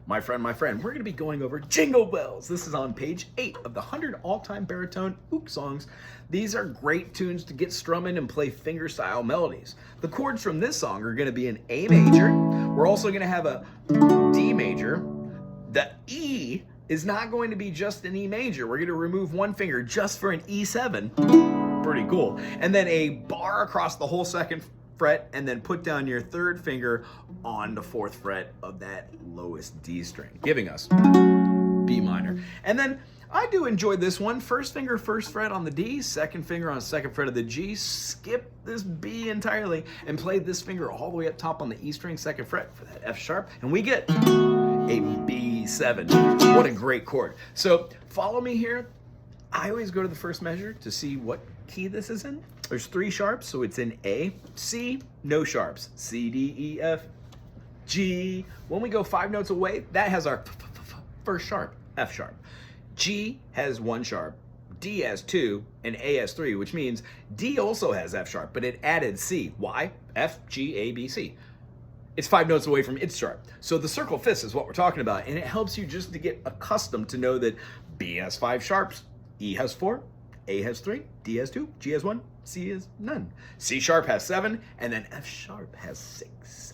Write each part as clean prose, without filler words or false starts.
my friend, we're going to be going over Jingle Bells. This is on page 8 of the 100 all-time baritone ook songs. These are great tunes to get strumming and play finger-style melodies. The chords from this song are going to be an A major. We're also going to have a D major. The E is not going to be just an E major. We're going to remove one finger just for an E7. Pretty cool. And then a bar across the whole second fret, and then put down your third finger on the 4th fret of that lowest D string, giving us B minor. And then I do enjoy this one. First finger, 1st fret on the D, 2nd finger on 2nd fret of the G, skip this B entirely, and play this finger all the way up top on the E string, 2nd fret for that F sharp, and we get a B7. What a great chord. So follow me here. I always go to the first measure to see what key this is in. There's 3 sharps, so it's in A. C, no sharps. C, D, E, F, G. When we go 5 notes away, that has our first sharp, F sharp. G has 1 sharp, D has 2, and A has 3, which means D also has F sharp, but it added C. Why? F, G, A, B, C. It's 5 notes away from its sharp. So the circle fifths is what we're talking about, and it helps you just to get accustomed to know that B has 5 sharps, E has 4, A has 3, D has 2, G has 1, C has none. C sharp has 7, and then F sharp has 6.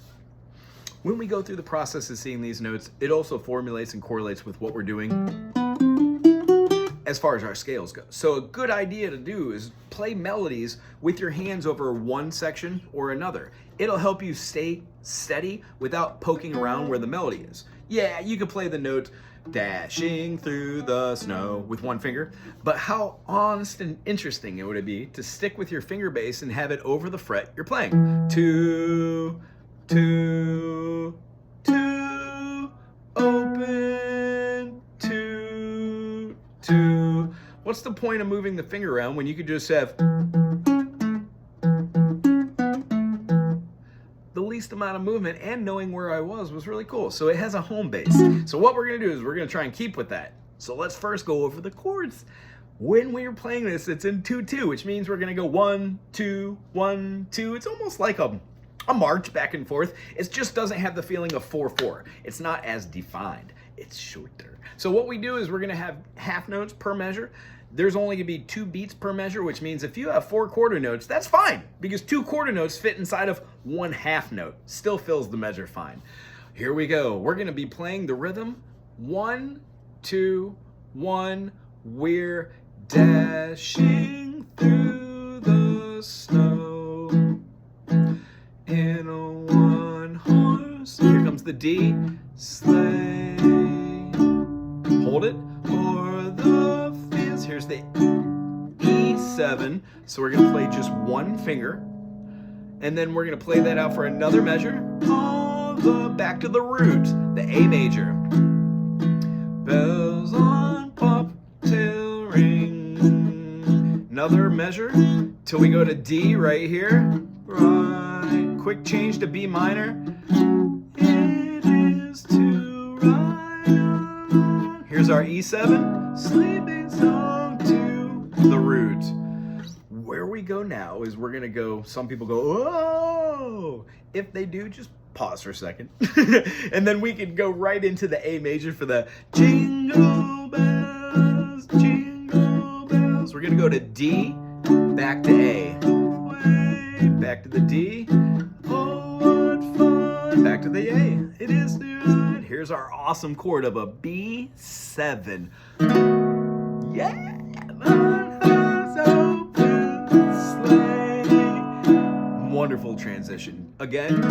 When we go through the process of seeing these notes, it also formulates and correlates with what we're doing as far as our scales go. So a good idea to do is play melodies with your hands over one section or another. It'll help you stay steady without poking around where the melody is. Yeah, you could play the note dashing through the snow with one finger, but how honest and interesting it would be to stick with your finger bass and have it over the fret you're playing. 2, 2, 2, open, 2, 2. What's the point of moving the finger around when you could just have the least amount of movement, and knowing where I was really cool. So it has a home base. So what we're gonna do is we're gonna try and keep with that. So let's first go over the chords. When we are playing this, it's in 2-2, which means we're gonna go 1, 2, 1, 2. It's almost like a march back and forth. It just doesn't have the feeling of 4-4. It's not as defined. It's shorter. So what we do is we're gonna have half notes per measure. There's only gonna be 2 beats per measure, which means if you have 4 quarter notes, that's fine, because 2 quarter notes fit inside of 1 half note. Still fills the measure fine. Here we go. We're gonna be playing the rhythm. 1, 2, 1. We're dashing through the snow in a 1-horse. Here comes the D. Sleigh. Hold it for the fields. Here's the E7. So we're gonna play just 1 finger, and then we're gonna play that out for another measure. All the back to the root, the A major. Bells on bobtail ring. Another measure till we go to D right here. Right. Quick change to B minor. It is to ride on. Here's our E7. Sleeping song to the root. Where we go now is we're gonna go, some people go, oh! If they do, just pause for a second. And then we can go right into the A major for the jingle bells, jingle bells. We're gonna go to D, back to A. Way back to the D. Oh, what fun! Back to the A. It is to ride. Here's our awesome chord of a B7. Yeah! Wonderful transition. Again,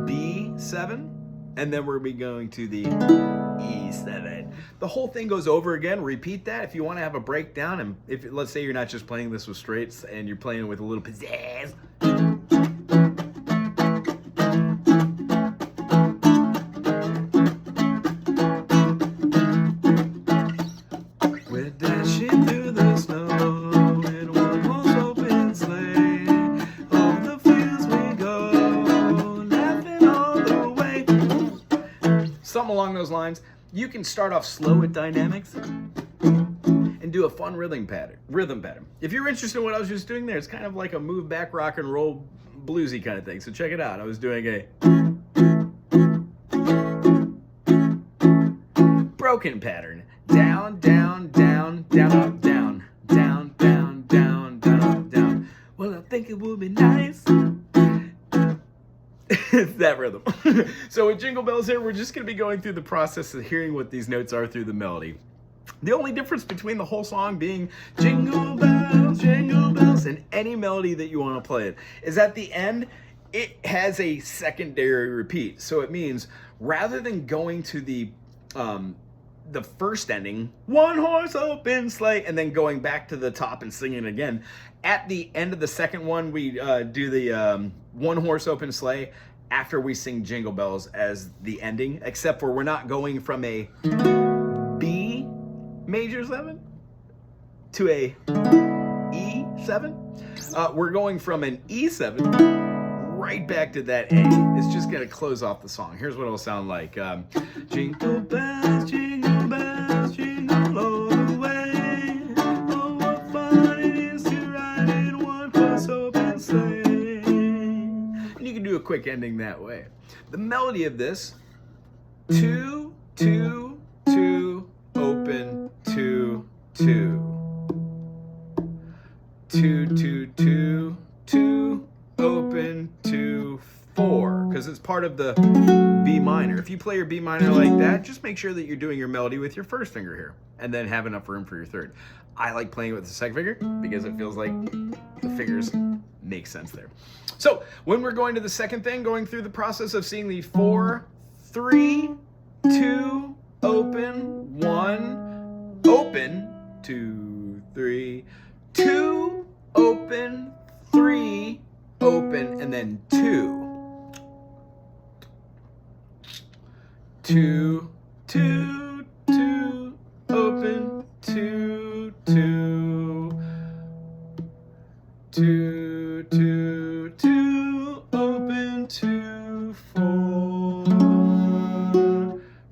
B7, and then we'll be going to the E7. The whole thing goes over again. Repeat that if you want to have a breakdown, and if, let's say, you're not just playing this with straights and you're playing with a little pizzazz. We're dashing through the snow in one horse open sleigh. Over the fields we go, laughing all the way. Something along those lines. You can start off slow with dynamics and do a fun rhythm pattern. If you're interested in what I was just doing there, it's kind of like a move back rock and roll bluesy kind of thing. So check it out. I was doing a broken pattern. Down, down, down, down, up, down. Down, down, down, down, up, down. Well, I think it would be nice. It's that rhythm. So with Jingle Bells here, we're just going to be going through the process of hearing what these notes are through the melody. The only difference between the whole song being jingle bells, and any melody that you want to play it, is at the end, it has a secondary repeat. So it means rather than going to the first ending, one horse open sleigh, and then going back to the top and singing it again, at the end of the second one, we do the one horse open sleigh after we sing Jingle Bells as the ending, except for we're not going from a B major 7 to a E7. We're going from an E7 right back to that A. It's just going to close off the song. Here's what it'll sound like. Jingle bells, jingle all the way. Oh, what fun it is to ride in one horse open sleigh. And you can do a quick ending that way. The melody of this, 2, 2, 2, open, 2, 2. 2, 2, 2, 2, open, 2, 4, because it's part of the B minor. If you play your B minor like that, just make sure that you're doing your melody with your first finger here, and then have enough room for your third. I like playing with the second finger because it feels like the fingers make sense there. So when we're going to the second thing, going through the process of seeing the 4, 3, 2, open, 1, open, 2, 3, 2, open, 3, open, and then 2. 2, 2, 2, open, 2, 2. 2, 2, 2, open, 2, 4.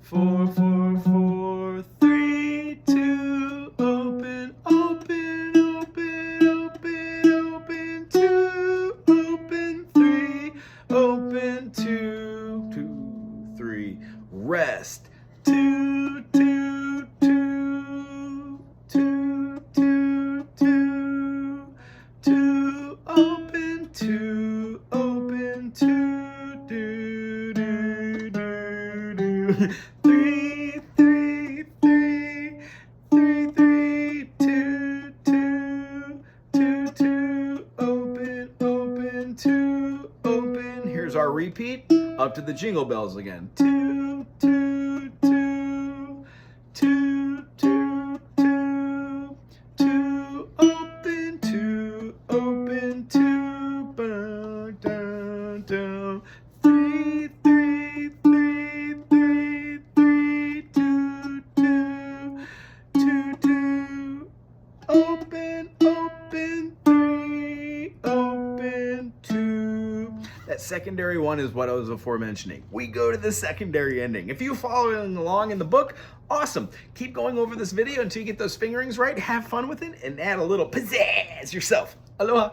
4, 4, 4, 3, 2, open, open, open, open, open, 2, open, 3, open, 2, 2, 3, rest, 2, 2, 2, 2, 2, 2, 2, open, 2, open, 2, do, do, do, do. 3, 3, 3, 3, 3, 2, 2, 2, 2, open, open, 2, open. Here's our repeat, up to the Jingle Bells again. 2, 2, 2, 2, 2, 2, 2, open, 2, open, 2, down, down, down. 3, 3, 3, 3, 3, 2, 2, 2, 2, open, open, 3, open, 2. That secondary one is what I was aforementioning. We go to the secondary ending. If you're following along in the book, awesome. Keep going over this video until you get those fingerings right. Have fun with it and add a little pizzazz yourself. Aloha.